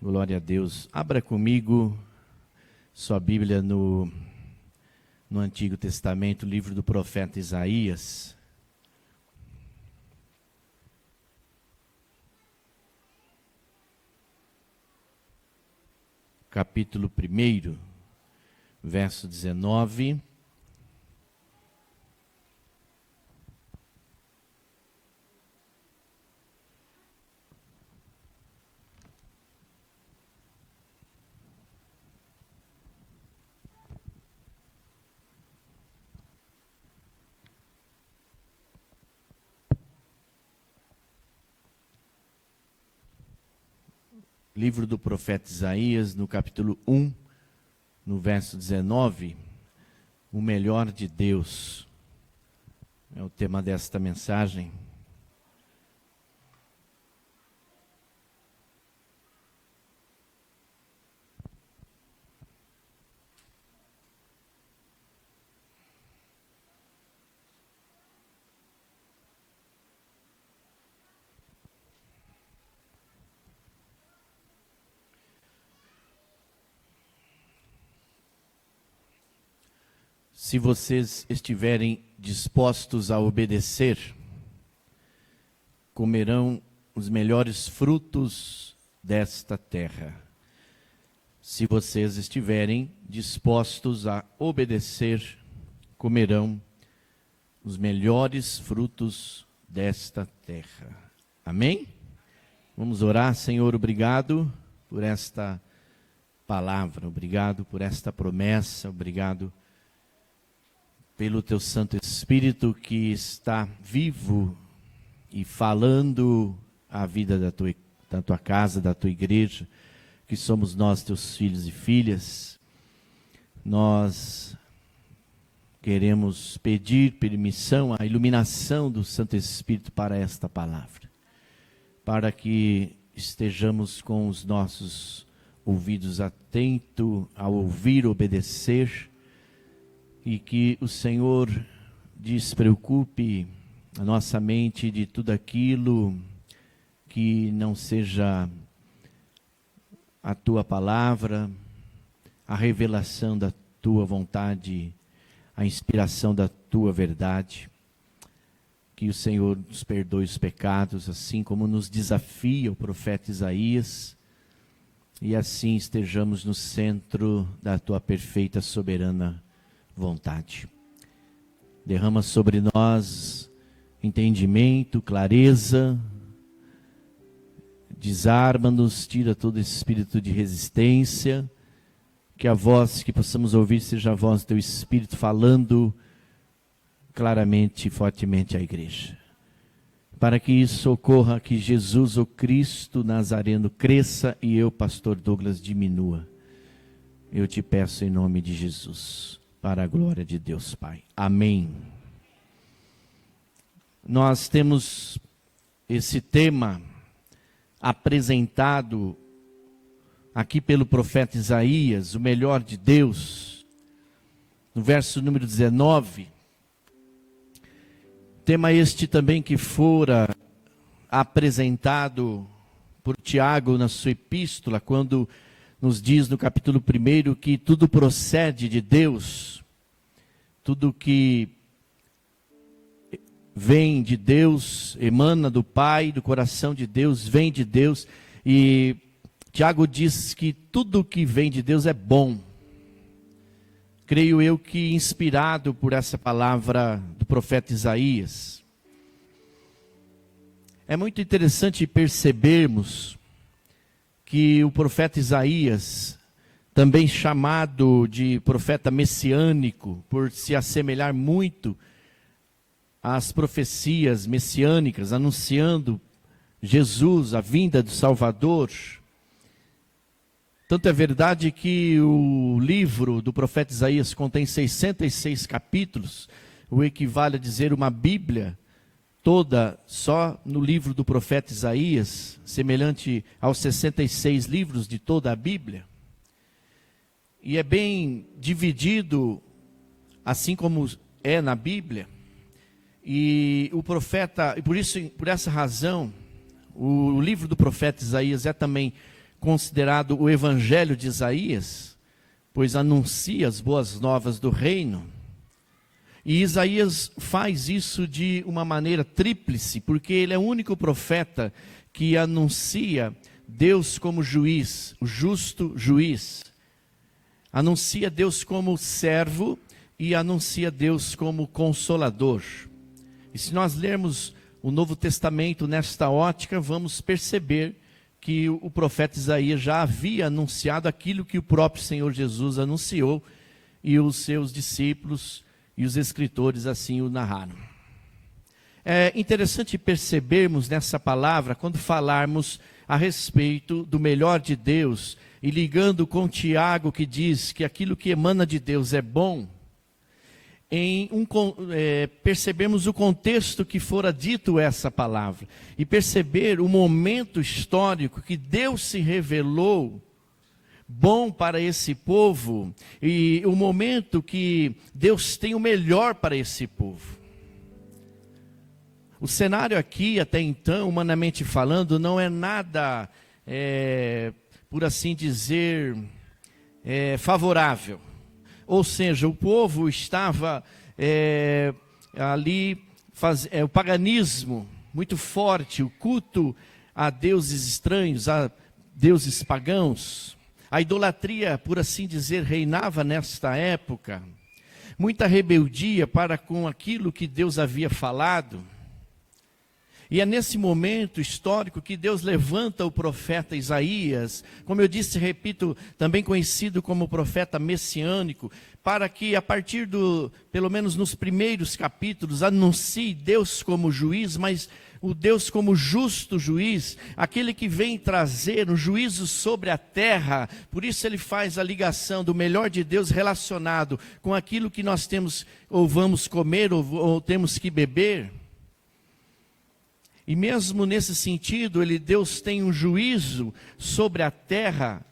Glória a Deus. Abra comigo sua Bíblia no Antigo Testamento, livro do profeta Isaías. Capítulo 1, verso 19. Livro do profeta Isaías, no capítulo 1, no verso 19, o melhor de Deus é o tema desta mensagem. Se vocês estiverem dispostos a obedecer, comerão os melhores frutos desta terra. Se vocês estiverem dispostos a obedecer, comerão os melhores frutos desta terra. Amém? Vamos orar. Senhor, obrigado por esta palavra, obrigado por esta promessa, obrigado pelo teu Santo Espírito que está vivo e falando a vida da tua casa, da tua igreja, que somos nós, teus filhos e filhas. Nós queremos pedir permissão, a iluminação do Santo Espírito para esta palavra, para que estejamos com os nossos ouvidos atentos a ouvir, obedecer, e que o Senhor despreocupe a nossa mente de tudo aquilo que não seja a tua palavra, a revelação da tua vontade, a inspiração da tua verdade. Que o Senhor nos perdoe os pecados, assim como nos desafia o profeta Isaías, e assim estejamos no centro da tua perfeita, soberana vontade. Derrama sobre nós entendimento, clareza, desarma-nos, tira todo esse espírito de resistência, que a voz que possamos ouvir seja a voz do teu Espírito falando claramente e fortemente à igreja. Para que isso ocorra, que Jesus, o Cristo Nazareno, cresça e eu, pastor Douglas, diminua. Eu te peço em nome de Jesus, para a glória de Deus Pai. Amém. Nós temos esse tema apresentado aqui pelo profeta Isaías, o melhor de Deus, no verso número 19. Tema este também que fora apresentado por Tiago na sua epístola, quando nos diz no capítulo 1 que tudo procede de Deus, tudo que vem de Deus, emana do Pai, do coração de Deus, vem de Deus. E Tiago diz que tudo que vem de Deus é bom. Creio eu que inspirado por essa palavra do profeta Isaías. É muito interessante percebermos que o profeta Isaías, também chamado de profeta messiânico, por se assemelhar muito às profecias messiânicas, anunciando Jesus, a vinda do Salvador. Tanto é verdade que o livro do profeta Isaías contém 66 capítulos, o equivale a dizer uma Bíblia toda só no livro do profeta Isaías, semelhante aos 66 livros de toda a Bíblia. E é bem dividido, assim como é na Bíblia. E o profeta, e por essa razão, o livro do profeta Isaías é também considerado o Evangelho de Isaías, pois anuncia as boas novas do reino. E Isaías faz isso de uma maneira tríplice, porque ele é o único profeta que anuncia Deus como juiz, o justo juiz. Anuncia Deus como servo e anuncia Deus como consolador. E se nós lermos o Novo Testamento nesta ótica, vamos perceber que o profeta Isaías já havia anunciado aquilo que o próprio Senhor Jesus anunciou, e os seus discípulos e os escritores assim o narraram. É interessante percebermos nessa palavra, quando falarmos a respeito do melhor de Deus, e ligando com Tiago, que diz que aquilo que emana de Deus é bom, percebemos o contexto que fora dito essa palavra, e perceber o momento histórico que Deus se revelou bom para esse povo, e o momento que Deus tem o melhor para esse povo. O cenário aqui, até então, humanamente falando, não é nada, por assim dizer, favorável. Ou seja, o povo estava ali, o paganismo muito forte, o culto a deuses estranhos, a deuses pagãos. A idolatria, por assim dizer, reinava nesta época. Muita rebeldia para com aquilo que Deus havia falado. E é nesse momento histórico que Deus levanta o profeta Isaías, como eu disse, repito, também conhecido como profeta messiânico, para que a partir pelo menos nos primeiros capítulos, anuncie Deus como juiz, mas o Deus como justo juiz, aquele que vem trazer um juízo sobre a terra. Por isso ele faz a ligação do melhor de Deus relacionado com aquilo que nós temos, ou vamos comer, ou temos que beber. E mesmo nesse sentido, Deus tem um juízo sobre a terra,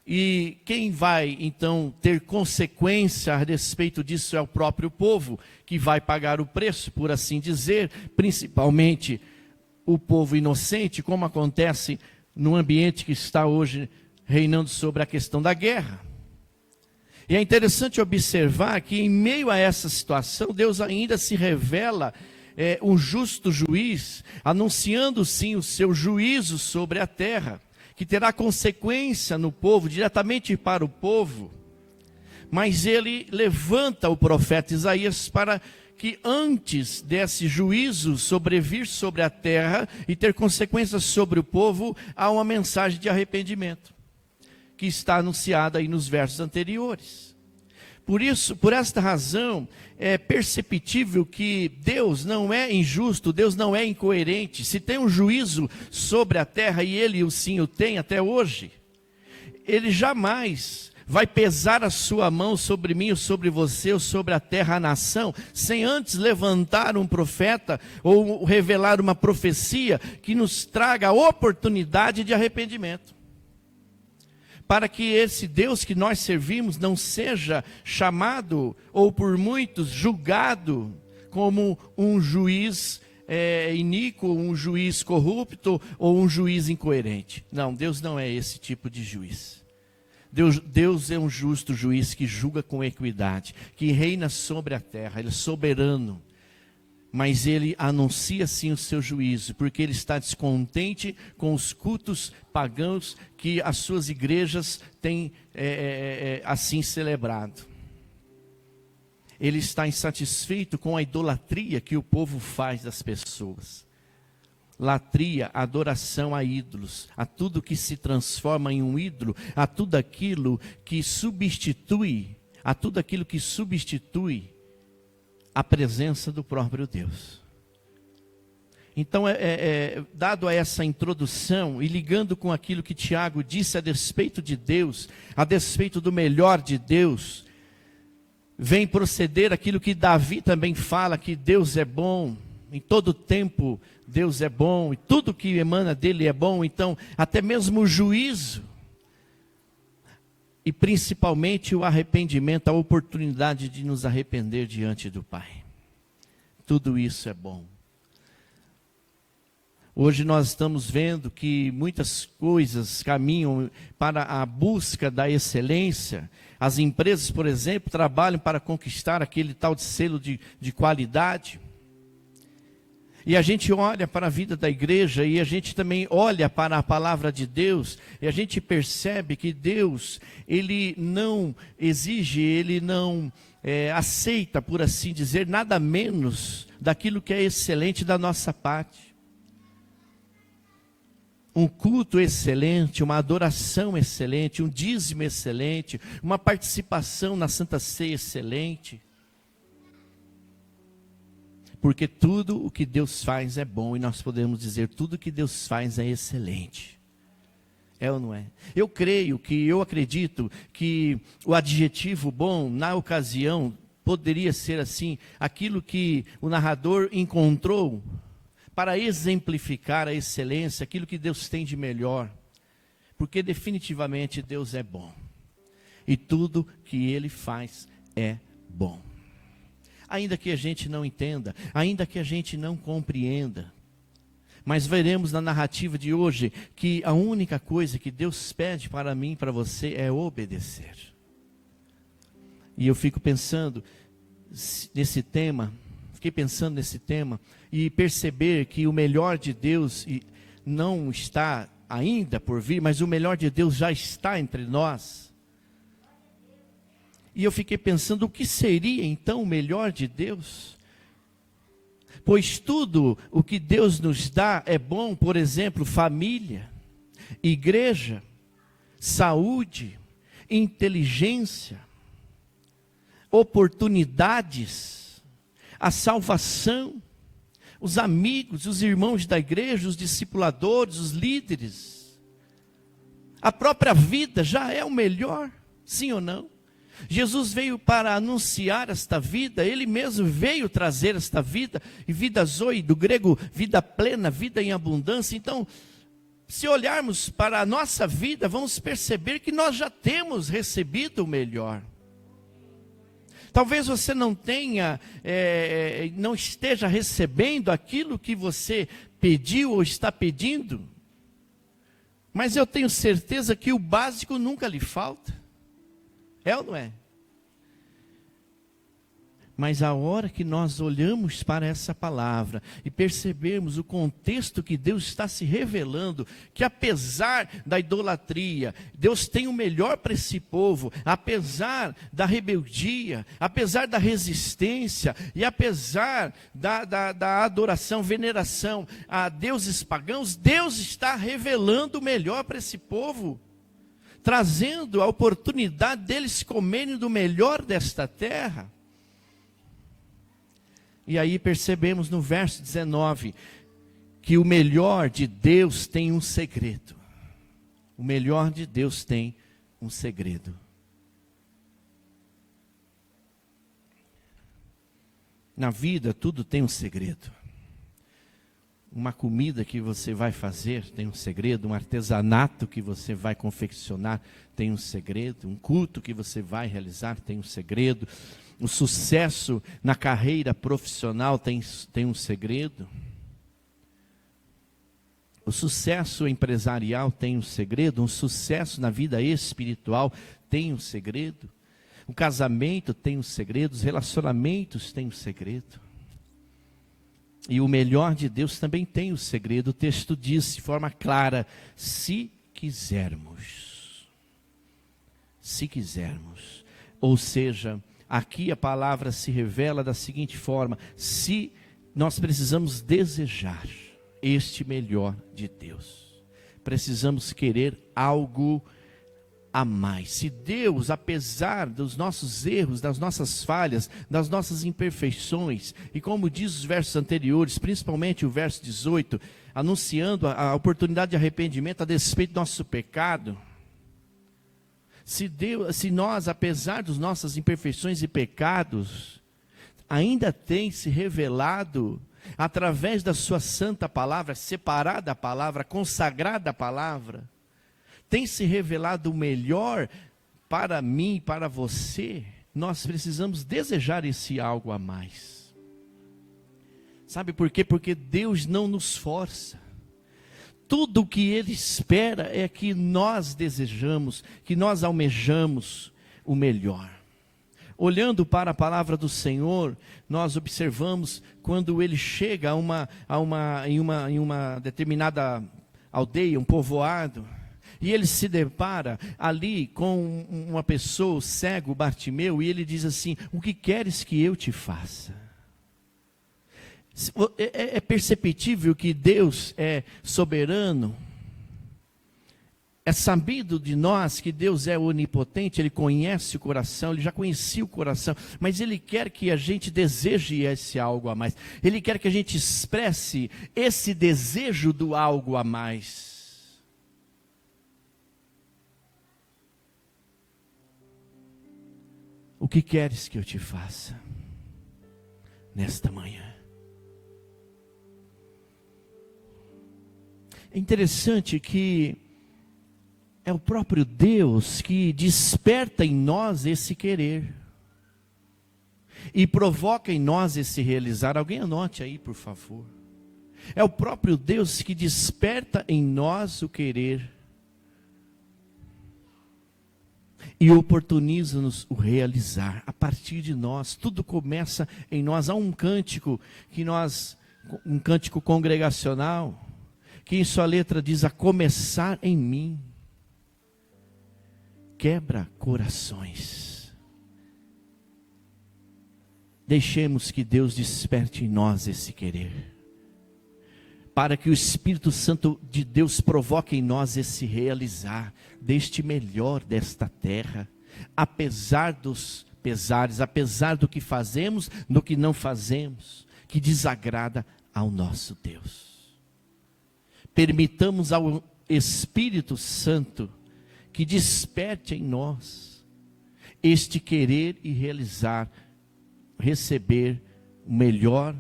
e quem vai então ter consequência a respeito disso é o próprio povo, que vai pagar o preço, por assim dizer, principalmente o povo inocente, como acontece no ambiente que está hoje reinando sobre a questão da guerra. E é interessante observar que em meio a essa situação, Deus ainda se revela um justo juiz, anunciando sim o seu juízo sobre a terra, que terá consequência no povo, diretamente para o povo. Mas ele levanta o profeta Isaías para que antes desse juízo sobrevir sobre a terra e ter consequências sobre o povo, há uma mensagem de arrependimento, que está anunciada aí nos versos anteriores. Por isso, por esta razão, é perceptível que Deus não é injusto, Deus não é incoerente. Se tem um juízo sobre a terra, e Ele sim o tem até hoje, Ele jamais vai pesar a sua mão sobre mim, ou sobre você, ou sobre a terra, a nação, sem antes levantar um profeta, ou revelar uma profecia, que nos traga a oportunidade de arrependimento. Para que esse Deus que nós servimos não seja chamado, ou por muitos julgado, como um juiz iníquo, um juiz corrupto, ou um juiz incoerente. Não, Deus não é esse tipo de juiz. Deus é um justo juiz que julga com equidade, que reina sobre a terra, Ele é soberano. Mas Ele anuncia sim o seu juízo, porque Ele está descontente com os cultos pagãos que as suas igrejas têm assim celebrado. Ele está insatisfeito com a idolatria que o povo faz das pessoas. Latria, adoração a ídolos, a tudo que se transforma em um ídolo, a tudo aquilo que substitui, a presença do próprio Deus. Então, dado a essa introdução, e ligando com aquilo que Tiago disse a despeito de Deus, a despeito do melhor de Deus, vem proceder aquilo que Davi também fala, que Deus é bom, em todo tempo Deus é bom, e tudo que emana dele é bom. Então, até mesmo o juízo, e principalmente o arrependimento, a oportunidade de nos arrepender diante do Pai. Tudo isso é bom. Hoje nós estamos vendo que muitas coisas caminham para a busca da excelência. As empresas, por exemplo, trabalham para conquistar aquele tal de selo de qualidade. E a gente olha para a vida da igreja e a gente também olha para a palavra de Deus e a gente percebe que Deus, Ele não exige, Ele não aceita, por assim dizer, nada menos daquilo que é excelente da nossa parte. Um culto excelente, uma adoração excelente, um dízimo excelente, uma participação na Santa Ceia excelente. Porque tudo o que Deus faz é bom, e nós podemos dizer, tudo o que Deus faz é excelente. É ou não é? Eu acredito que o adjetivo bom, na ocasião, poderia ser assim, aquilo que o narrador encontrou para exemplificar a excelência, aquilo que Deus tem de melhor. Porque definitivamente Deus é bom. E tudo que Ele faz é bom. Ainda que a gente não entenda, ainda que a gente não compreenda. Mas veremos na narrativa de hoje que a única coisa que Deus pede para mim e para você é obedecer. E eu fico pensando nesse tema, e perceber que o melhor de Deus não está ainda por vir, mas o melhor de Deus já está entre nós. E eu fiquei pensando, o que seria então o melhor de Deus? Pois tudo o que Deus nos dá é bom, por exemplo, família, igreja, saúde, inteligência, oportunidades, a salvação, os amigos, os irmãos da igreja, os discipuladores, os líderes. A própria vida já é o melhor, sim ou não? Jesus veio para anunciar esta vida, Ele mesmo veio trazer esta vida, e vida zoe, do grego vida plena, vida em abundância. Então, se olharmos para a nossa vida, vamos perceber que nós já temos recebido o melhor. Talvez você não esteja recebendo aquilo que você pediu ou está pedindo, mas eu tenho certeza que o básico nunca lhe falta. É ou não é? Mas a hora que nós olhamos para essa palavra e percebemos o contexto que Deus está se revelando, que apesar da idolatria, Deus tem o melhor para esse povo, apesar da rebeldia, apesar da resistência e apesar da adoração, veneração a deuses pagãos, Deus está revelando o melhor para esse povo, trazendo a oportunidade deles comerem do melhor desta terra. E aí percebemos no verso 19, que o melhor de Deus tem um segredo. O melhor de Deus tem um segredo. Na vida tudo tem um segredo. Uma comida que você vai fazer tem um segredo, um artesanato que você vai confeccionar tem um segredo, um culto que você vai realizar tem um segredo, o sucesso na carreira profissional tem um segredo, o sucesso empresarial tem um segredo, um sucesso na vida espiritual tem um segredo, o casamento tem um segredo, os relacionamentos têm um segredo. E o melhor de Deus também tem o segredo. O texto diz de forma clara, se quisermos. Se quisermos. Ou seja, aqui a palavra se revela da seguinte forma, se nós precisamos desejar este melhor de Deus. Precisamos querer algo a mais. Se Deus, apesar dos nossos erros, das nossas falhas, das nossas imperfeições, e como diz os versos anteriores, principalmente o verso 18, anunciando a oportunidade de arrependimento a despeito do nosso pecado, se nós, apesar das nossas imperfeições e pecados, ainda tem se revelado através da sua santa palavra, separada a palavra, consagrada a palavra, tem se revelado o melhor para mim, para você, nós precisamos desejar esse algo a mais. Sabe por quê? Porque Deus não nos força. Tudo o que Ele espera é que nós desejamos, que nós almejamos o melhor. Olhando para a palavra do Senhor, nós observamos quando Ele chega em uma determinada aldeia, um povoado, e Ele se depara ali com uma pessoa, o cego Bartimeu, e Ele diz assim: o que queres que eu te faça? É perceptível que Deus é soberano. É sabido de nós que Deus é onipotente, Ele conhece o coração, Ele já conhecia o coração, mas Ele quer que a gente deseje esse algo a mais. Ele quer que a gente expresse esse desejo do algo a mais. O que queres que eu te faça nesta manhã? É interessante que é o próprio Deus que desperta em nós esse querer e provoca em nós esse realizar. Alguém anote aí, por favor. É o próprio Deus que desperta em nós o querer e oportuniza-nos o realizar. A partir de nós, tudo começa em nós. Há um cântico um cântico congregacional, que em sua letra diz: a começar em mim. Quebra corações. Deixemos que Deus desperte em nós esse querer, para que o Espírito Santo de Deus provoque em nós esse realizar deste melhor desta terra, apesar dos pesares, apesar do que fazemos, do que não fazemos, que desagrada ao nosso Deus. Permitamos ao Espírito Santo que desperte em nós este querer e realizar, receber o melhor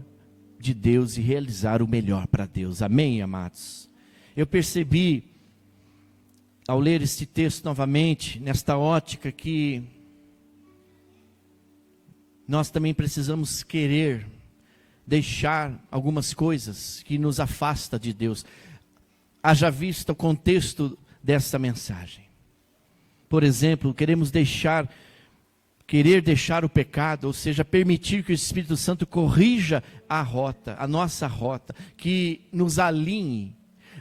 de Deus e realizar o melhor para Deus. Amém, amados? Eu percebi, ao ler este texto novamente, nesta ótica, que nós também precisamos querer deixar algumas coisas que nos afastam de Deus. Haja vista o contexto dessa mensagem. Por exemplo, querer deixar o pecado, ou seja, permitir que o Espírito Santo corrija a nossa rota, que nos alinhe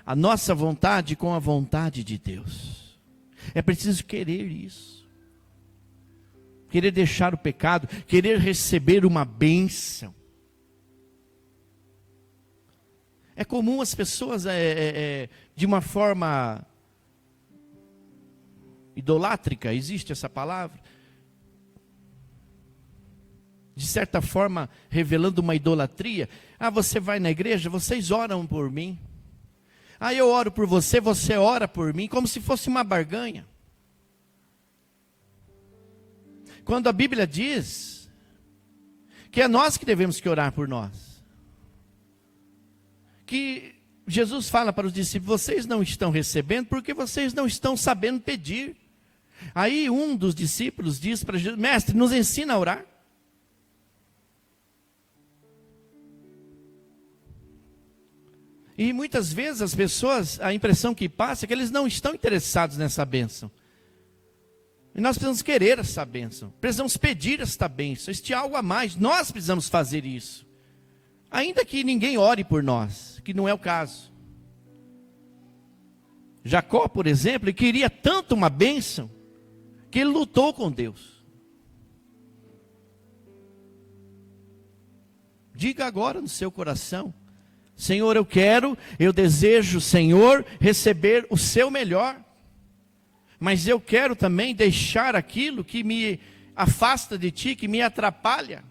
a nossa vontade com a vontade de Deus. É preciso querer isso. Querer deixar o pecado, querer receber uma bênção. É comum as pessoas, de uma forma idolátrica, existe essa palavra, de certa forma revelando uma idolatria. Você vai na igreja, vocês oram por mim. Eu oro por você, você ora por mim, como se fosse uma barganha. Quando a Bíblia diz que é nós que devemos que orar por nós. Que Jesus fala para os discípulos: vocês não estão recebendo porque vocês não estão sabendo pedir. Aí um dos discípulos diz para Jesus: mestre, nos ensina a orar. E muitas vezes as pessoas, a impressão que passa é que eles não estão interessados nessa bênção. E nós precisamos querer essa bênção, precisamos pedir esta bênção, este algo a mais. Nós precisamos fazer isso, ainda que ninguém ore por nós, que não é o caso. Jacó, por exemplo, ele queria tanto uma bênção, que ele lutou com Deus. Diga agora no seu coração: Senhor, eu desejo, Senhor, receber o seu melhor. Mas eu quero também deixar aquilo que me afasta de Ti, que me atrapalha.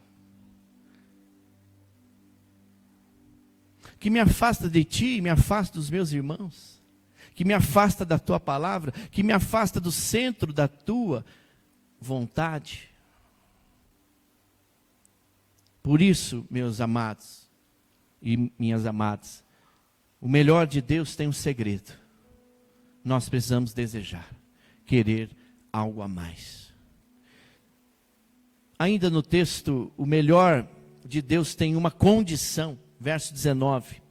Que me afasta de Ti, me afasta dos meus irmãos. Que me afasta da Tua palavra, que me afasta do centro da Tua vontade. Por isso, meus amados e minhas amadas, o melhor de Deus tem um segredo. Nós precisamos desejar, querer algo a mais. Ainda no texto, o melhor de Deus tem uma condição, verso 19.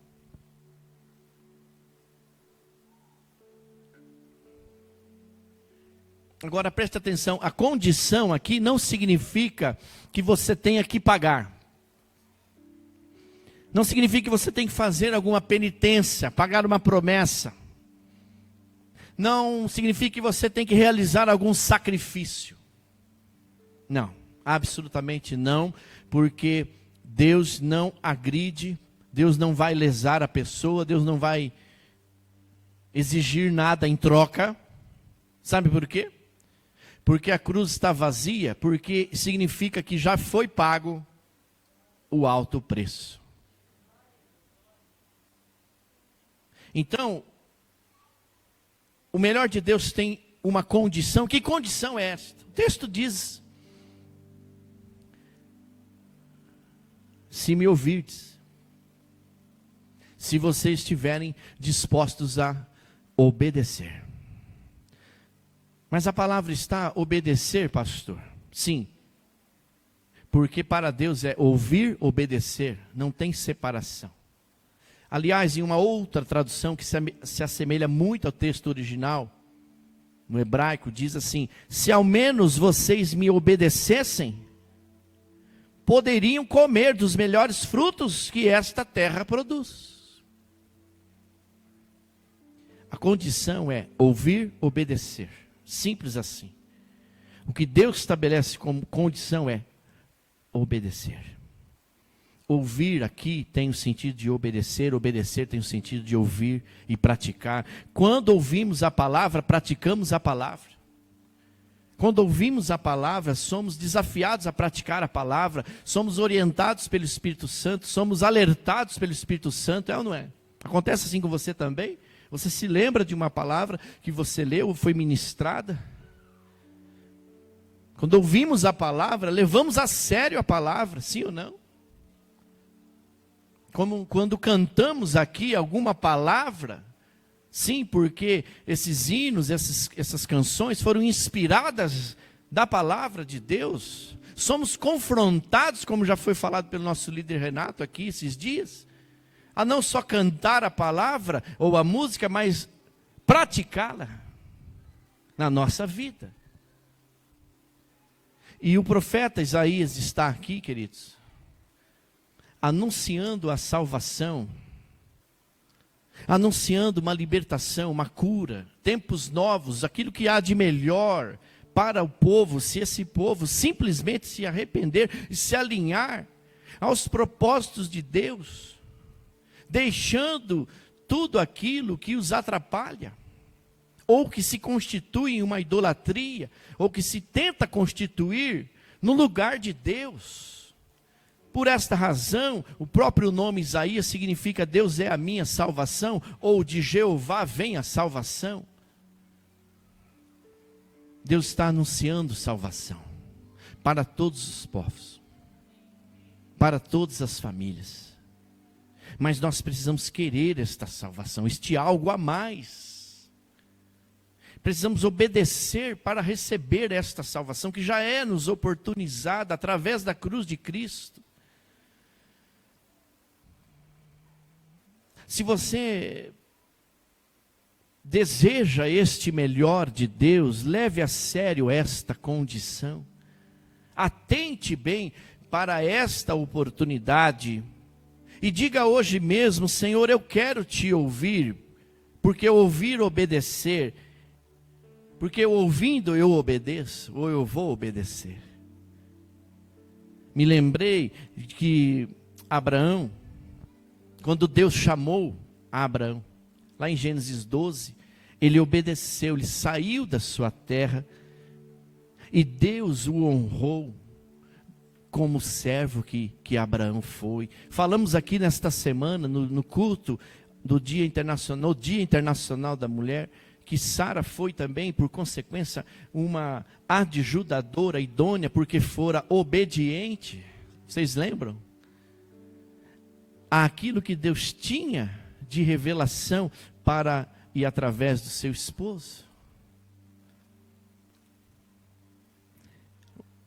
Agora preste atenção, a condição aqui não significa que você tenha que pagar. Não significa que você tem que fazer alguma penitência, pagar uma promessa. Não significa que você tem que realizar algum sacrifício. Não, absolutamente não, porque Deus não agride, Deus não vai lesar a pessoa, Deus não vai exigir nada em troca. Sabe por quê? Porque a cruz está vazia, porque significa que já foi pago o alto preço. Então, o melhor de Deus tem uma condição. Que condição é esta? O texto diz: se me ouvirdes, se vocês estiverem dispostos a obedecer. Mas a palavra está obedecer, pastor? Sim. Porque para Deus é ouvir, obedecer, não tem separação. Aliás, em uma outra tradução que se assemelha muito ao texto original, no hebraico, diz assim: se ao menos vocês me obedecessem, poderiam comer dos melhores frutos que esta terra produz. A condição é ouvir, obedecer. Simples assim. O que Deus estabelece como condição é obedecer. Ouvir aqui tem o sentido de obedecer, obedecer tem o sentido de ouvir e praticar. Quando ouvimos a palavra, praticamos a palavra. Quando ouvimos a palavra, somos desafiados a praticar a palavra, somos orientados pelo Espírito Santo, somos alertados pelo Espírito Santo, é ou não é? Acontece assim com você também? Você se lembra de uma palavra que você leu, foi ministrada? Quando ouvimos a palavra, levamos a sério a palavra, sim ou não? Como quando cantamos aqui alguma palavra, sim, porque esses hinos, essas canções foram inspiradas da palavra de Deus. Somos confrontados, como já foi falado pelo nosso líder Renato aqui esses dias, a não só cantar a palavra ou a música, mas praticá-la na nossa vida. E o profeta Isaías está aqui, queridos, anunciando a salvação, anunciando uma libertação, uma cura, tempos novos, aquilo que há de melhor para o povo, se esse povo simplesmente se arrepender e se alinhar aos propósitos de Deus, deixando tudo aquilo que os atrapalha, ou que se constitui em uma idolatria, ou que se tenta constituir no lugar de Deus. Por esta razão, o próprio nome Isaías significa Deus é a minha salvação, ou de Jeová vem a salvação. Deus está anunciando salvação para todos os povos, para todas as famílias. Mas nós precisamos querer esta salvação, este algo a mais. Precisamos obedecer para receber esta salvação que já é nos oportunizada através da cruz de Cristo. Se você deseja este melhor de Deus, leve a sério esta condição. Atente bem para esta oportunidade. E diga hoje mesmo: Senhor, eu quero te ouvir, porque ouvir, obedecer, porque ouvindo eu obedeço, ou eu vou obedecer. Me lembrei que Abraão, quando Deus chamou a Abraão, lá em Gênesis 12, ele obedeceu, ele saiu da sua terra, e Deus o honrou, como servo que Abraão foi. Falamos aqui nesta semana, no culto do Dia Internacional da Mulher, que Sara foi também, por consequência, uma adjudadora idônea, porque fora obediente. Vocês lembram? Aquilo que Deus tinha de revelação para e através do seu esposo.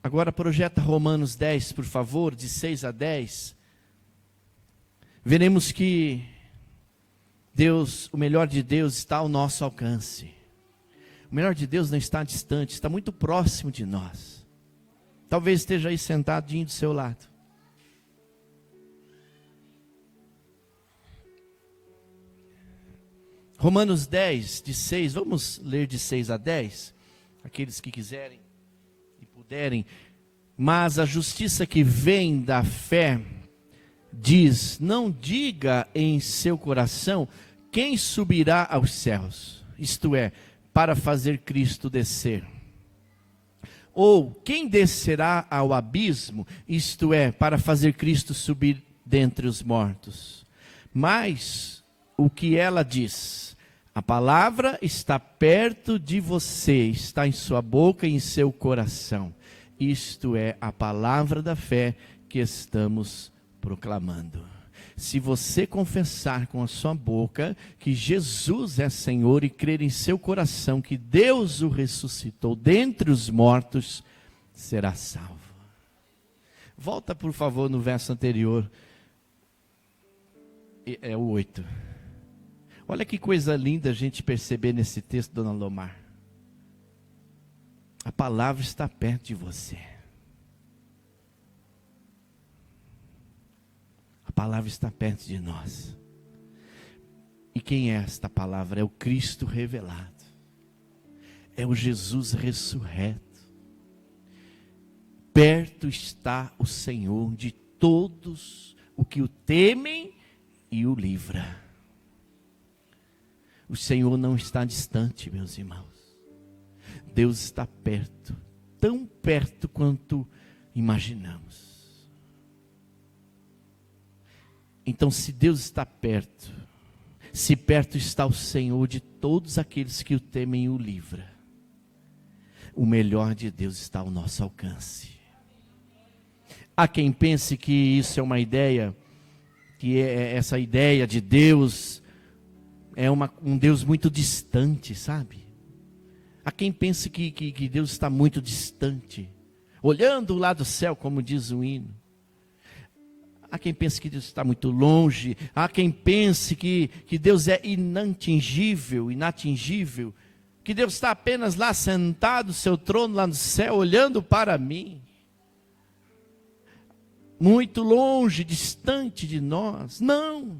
Agora projeta Romanos 10, por favor, de 6 a 10. Veremos que Deus, o melhor de Deus está ao nosso alcance. O O melhor de Deus não está distante, está muito próximo de nós. Talvez esteja aí sentadinho do seu lado. Romanos 10, de 6, vamos ler de 6 a 10, aqueles que quiserem e puderem. Mas a justiça que vem da fé diz: não diga em seu coração quem subirá aos céus, isto é, para fazer Cristo descer. Ou quem descerá ao abismo, isto é, para fazer Cristo subir dentre os mortos. Mas o que ela diz: a palavra está perto de você, está em sua boca e em seu coração. Isto é a palavra da fé que estamos proclamando. Se você confessar com a sua boca que Jesus é Senhor e crer em seu coração que Deus o ressuscitou dentre os mortos, será salvo. Volta, por favor, no verso anterior. É o 8. Olha que coisa linda a gente perceber nesse texto, dona Lomar. A palavra está perto de você. A palavra está perto de nós. E quem é esta palavra? É o Cristo revelado. É o Jesus ressurreto. Perto está o Senhor de todos os que o temem e o livra. O Senhor não está distante, meus irmãos. Deus está perto, tão perto quanto imaginamos. Então, se Deus está perto, se perto está o Senhor de todos aqueles que o temem e o livra, o melhor de Deus está ao nosso alcance. Há quem pense que isso é uma ideia, que essa ideia de Deus é um Deus muito distante, sabe? Há quem pense que Deus está muito distante, olhando lá do céu, como diz o hino. Há quem pense que Deus está muito longe. Há quem pense que Deus é inatingível, que Deus está apenas lá sentado no seu trono lá no céu, olhando para mim. Muito longe, distante de nós. Não.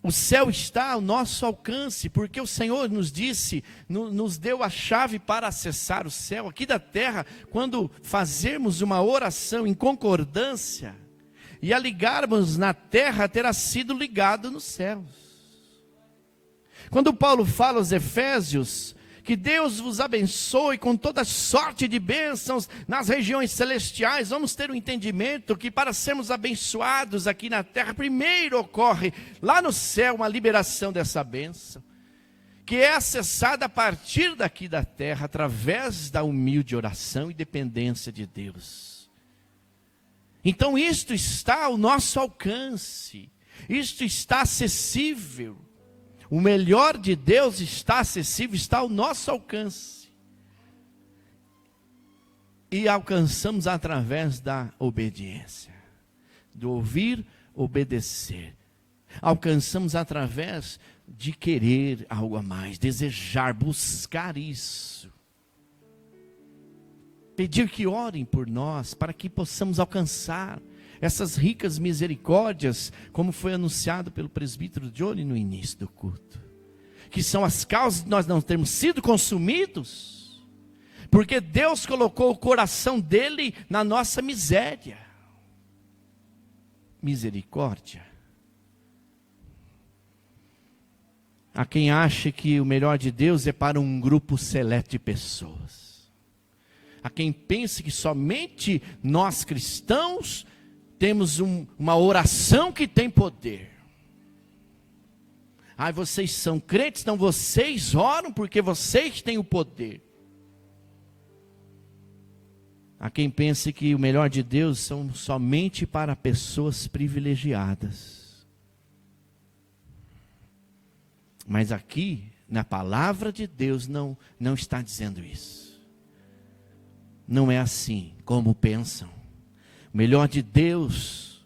O céu está ao nosso alcance, porque o Senhor nos disse, nos deu a chave para acessar o céu. Aqui da terra, quando fazermos uma oração em concordância, e a ligarmos na terra, terá sido ligado nos céus. Quando Paulo fala aos Efésios, que Deus vos abençoe com toda sorte de bênçãos nas regiões celestiais, vamos ter um entendimento que para sermos abençoados aqui na terra, primeiro ocorre lá no céu uma liberação dessa bênção, que é acessada a partir daqui da terra, através da humilde oração e dependência de Deus. Então isto está ao nosso alcance, isto está acessível. O melhor de Deus está acessível, está ao nosso alcance. E alcançamos através da obediência, do ouvir, obedecer. Alcançamos através de querer algo a mais, desejar, buscar isso. Pedir que orem por nós, para que possamos alcançar essas ricas misericórdias, como foi anunciado pelo presbítero Johnny no início do culto, que são as causas de nós não termos sido consumidos, porque Deus colocou o coração dele na nossa miséria. Misericórdia. Há quem ache que o melhor de Deus é para um grupo seleto de pessoas. Há quem pense que somente nós cristãos temos uma oração que tem poder. Vocês são crentes, então vocês oram porque vocês têm o poder. Há quem pense que o melhor de Deus são somente para pessoas privilegiadas. Mas aqui, na palavra de Deus, não está dizendo isso. Não é assim como pensam. O melhor de Deus,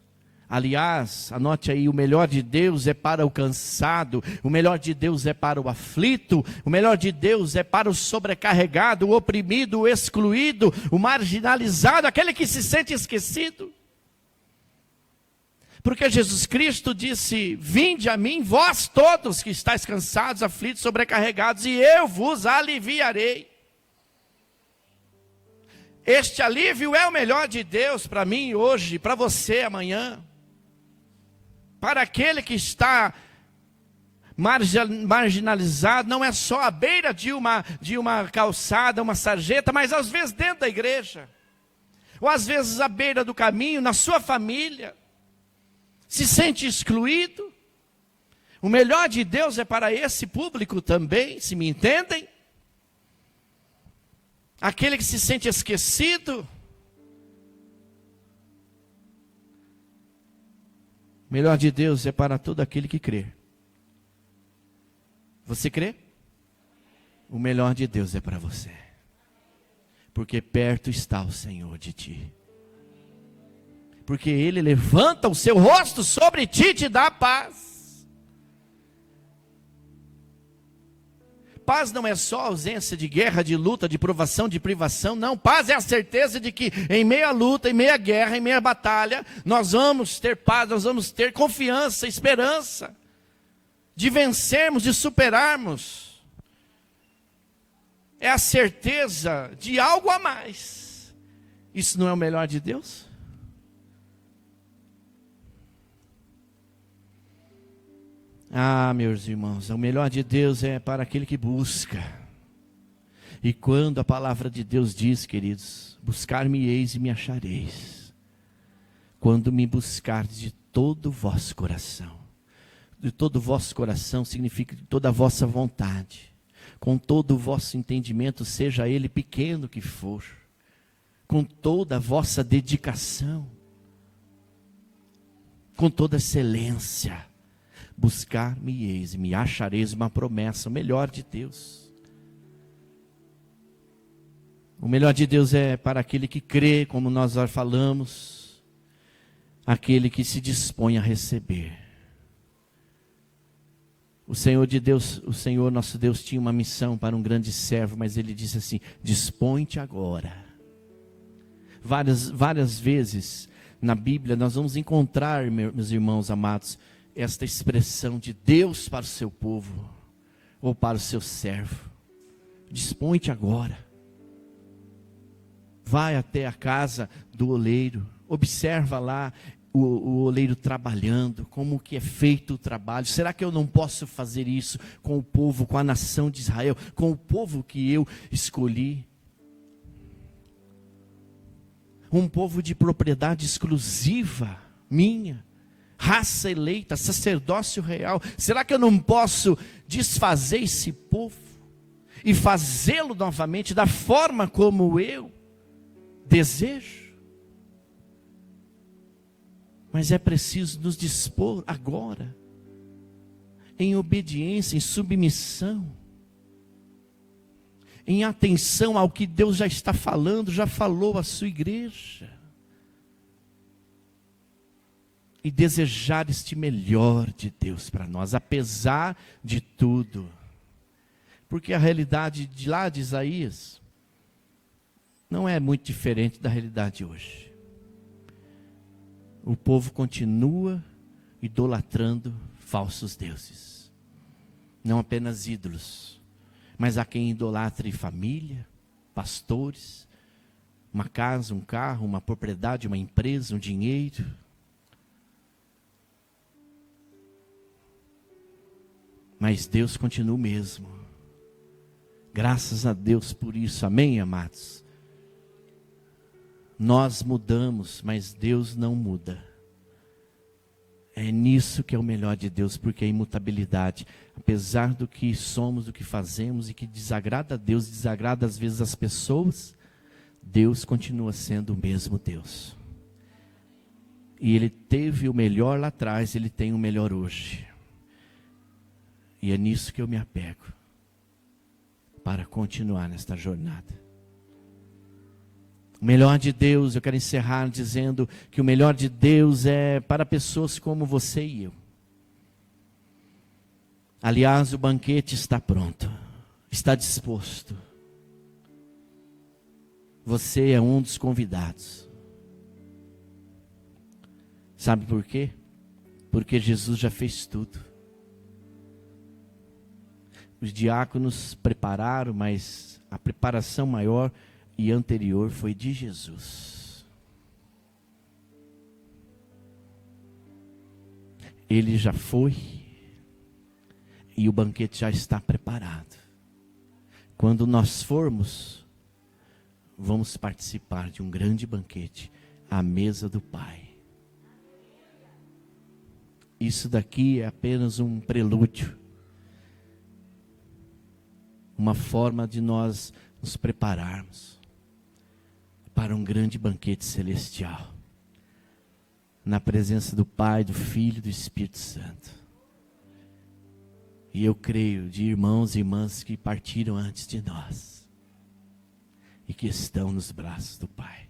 Aliás, anote aí, o melhor de Deus é para o cansado, o melhor de Deus é para o aflito, o melhor de Deus é para o sobrecarregado, o oprimido, o excluído, o marginalizado, aquele que se sente esquecido. Porque Jesus Cristo disse: vinde a mim, vós todos que estáis cansados, aflitos, sobrecarregados, e eu vos aliviarei. Este alívio é o melhor de Deus para mim hoje, para você amanhã. Para aquele que está marginalizado, não é só à beira de uma calçada, uma sarjeta, mas às vezes dentro da igreja. Ou às vezes à beira do caminho, na sua família. Se sente excluído. O melhor de Deus é para esse público também, se me entendem? Aquele que se sente esquecido. O melhor de Deus é para todo aquele que crê. Você crê? O melhor de Deus é para você. Porque perto está o Senhor de ti. Porque Ele levanta o seu rosto sobre ti e te dá paz. Paz não é só ausência de guerra, de luta, de provação, de privação. Não, paz é a certeza de que em meio à luta, em meio à guerra, em meio à batalha, nós vamos ter paz, nós vamos ter confiança, esperança. De vencermos, de superarmos. É a certeza de algo a mais. Isso não é o melhor de Deus? Ah, meus irmãos, o melhor de Deus é para aquele que busca. E quando a palavra de Deus diz, queridos, buscar-me-eis e me achareis. Quando me buscardes de todo o vosso coração. De todo o vosso coração significa de toda a vossa vontade. Com todo o vosso entendimento, seja ele pequeno que for. Com toda a vossa dedicação. Com toda excelência. Buscar-me-eis e me achareis, uma promessa, o melhor de Deus. O melhor de Deus é para aquele que crê, como nós já falamos, aquele que se dispõe a receber. O Senhor de Deus, o Senhor nosso Deus tinha uma missão para um grande servo, mas ele disse assim: dispõe-te agora. Várias vezes na Bíblia nós vamos encontrar, meus irmãos amados, esta expressão de Deus para o seu povo, ou para o seu servo. Dispõe-te agora. Vai até a casa do oleiro, observa lá o oleiro trabalhando, como que é feito o trabalho. Será que eu não posso fazer isso com o povo, com a nação de Israel, com o povo que eu escolhi? Um povo de propriedade exclusiva, minha. Raça eleita, sacerdócio real. Será que eu não posso desfazer esse povo e fazê-lo novamente da forma como eu desejo? Mas é preciso nos dispor agora, em obediência, em submissão, em atenção ao que Deus já está falando, já falou à sua igreja. E desejar este melhor de Deus para nós, apesar de tudo. Porque a realidade de lá de Isaías não é muito diferente da realidade de hoje. O povo continua idolatrando falsos deuses. Não apenas ídolos, mas há quem idolatre família, pastores, uma casa, um carro, uma propriedade, uma empresa, um dinheiro. Mas Deus continua o mesmo. Graças a Deus por isso, amém, amados? Nós mudamos, mas Deus não muda. É nisso que é o melhor de Deus, porque a imutabilidade, apesar do que somos, do que fazemos e que desagrada a Deus, desagrada às vezes as pessoas, Deus continua sendo o mesmo Deus. E Ele teve o melhor lá atrás, Ele tem o melhor hoje. E é nisso que eu me apego, para continuar nesta jornada. O melhor de Deus, eu quero encerrar dizendo que o melhor de Deus é para pessoas como você e eu. Aliás, o banquete está pronto, está disposto. Você é um dos convidados. Sabe por quê? Porque Jesus já fez tudo. Os diáconos prepararam, mas a preparação maior e anterior foi de Jesus. Ele já foi e o banquete já está preparado. Quando nós formos, vamos participar de um grande banquete à mesa do Pai. Isso daqui é apenas um prelúdio, uma forma de nós nos prepararmos para um grande banquete celestial, na presença do Pai, do Filho e do Espírito Santo. E eu creio de irmãos e irmãs que partiram antes de nós e que estão nos braços do Pai.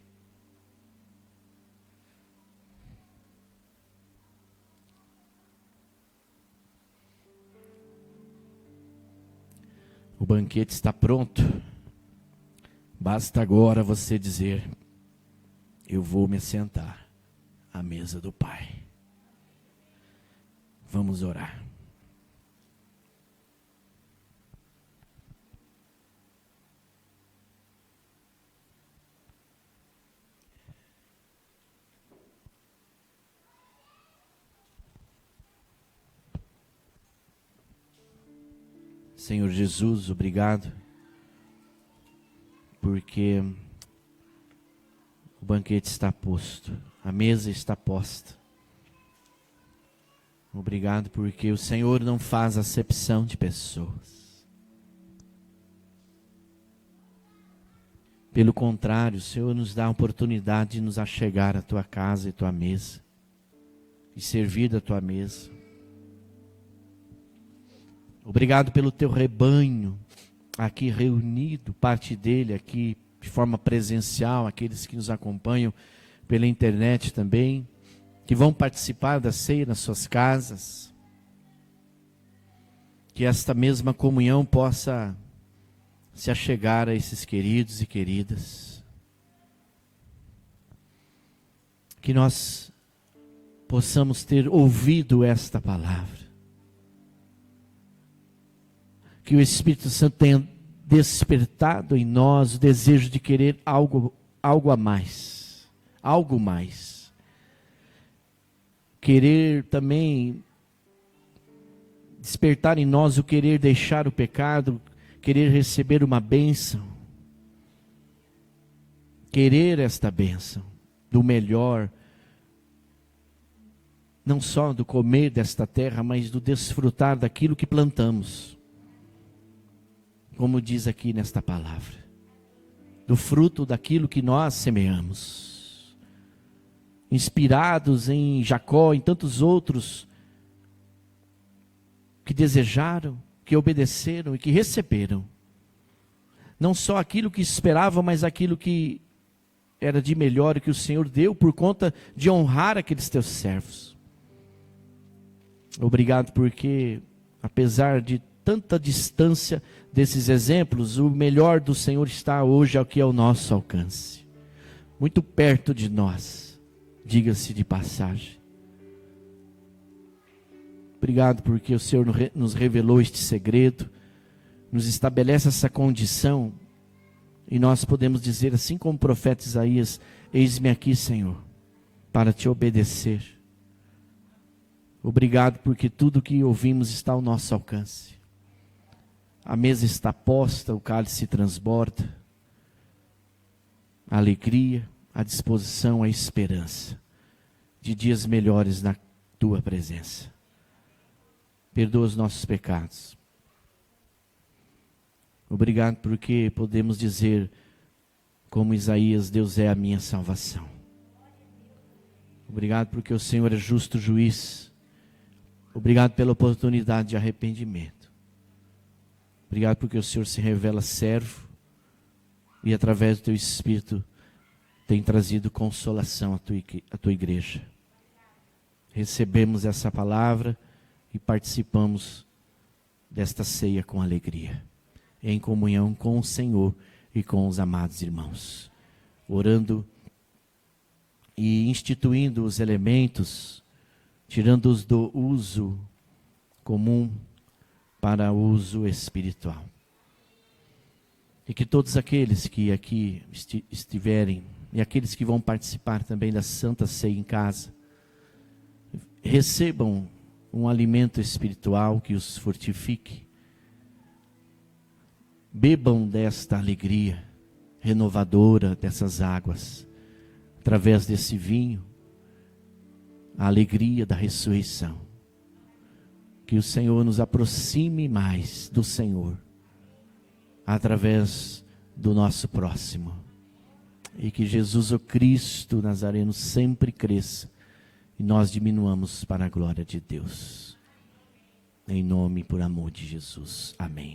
O banquete está pronto. Basta agora você dizer: eu vou me sentar à mesa do Pai. Vamos orar. Senhor Jesus, obrigado, porque o banquete está posto, a mesa está posta. Obrigado porque o Senhor não faz acepção de pessoas. Pelo contrário, o Senhor nos dá a oportunidade de nos achegar à tua casa e tua mesa, e servir da tua mesa. Obrigado pelo teu rebanho aqui reunido, parte dele aqui de forma presencial, aqueles que nos acompanham pela internet também, que vão participar da ceia nas suas casas. Que esta mesma comunhão possa se achegar a esses queridos e queridas. Que nós possamos ter ouvido esta palavra. Que o Espírito Santo tenha despertado em nós o desejo de querer algo a mais. Algo mais. Querer também despertar em nós o querer deixar o pecado, querer receber uma bênção. Querer esta bênção do melhor, não só do comer desta terra, mas do desfrutar daquilo que plantamos. Como diz aqui nesta palavra, do fruto daquilo que nós semeamos. Inspirados em Jacó, em tantos outros que desejaram, que obedeceram e que receberam. Não só aquilo que esperavam, mas aquilo que era de melhor e que o Senhor deu por conta de honrar aqueles teus servos. Obrigado porque, apesar de tanta distância desses exemplos, o melhor do Senhor está hoje aqui ao nosso alcance. Muito perto de nós, diga-se de passagem. Obrigado porque o Senhor nos revelou este segredo, nos estabelece essa condição, e nós podemos dizer assim como o profeta Isaías: eis-me aqui, Senhor, para te obedecer. Obrigado porque tudo que ouvimos está ao nosso alcance. A mesa está posta, o cálice se transborda. A alegria, a disposição, a esperança de dias melhores na tua presença. Perdoa os nossos pecados. Obrigado porque podemos dizer, como Isaías: Deus é a minha salvação. Obrigado porque o Senhor é justo juiz. Obrigado pela oportunidade de arrependimento. Obrigado porque o Senhor se revela servo e através do teu Espírito tem trazido consolação à tua igreja. Recebemos essa palavra e participamos desta ceia com alegria, em comunhão com o Senhor e com os amados irmãos, orando e instituindo os elementos, tirando-os do uso comum para uso espiritual. E que todos aqueles que aqui estiverem, e aqueles que vão participar também da Santa Ceia em casa, recebam um alimento espiritual que os fortifique. Bebam desta alegria renovadora dessas águas, através desse vinho, a alegria da ressurreição. Que o Senhor nos aproxime mais do Senhor, através do nosso próximo. E que Jesus, o Cristo Nazareno, sempre cresça e nós diminuamos para a glória de Deus. Em nome e por amor de Jesus. Amém.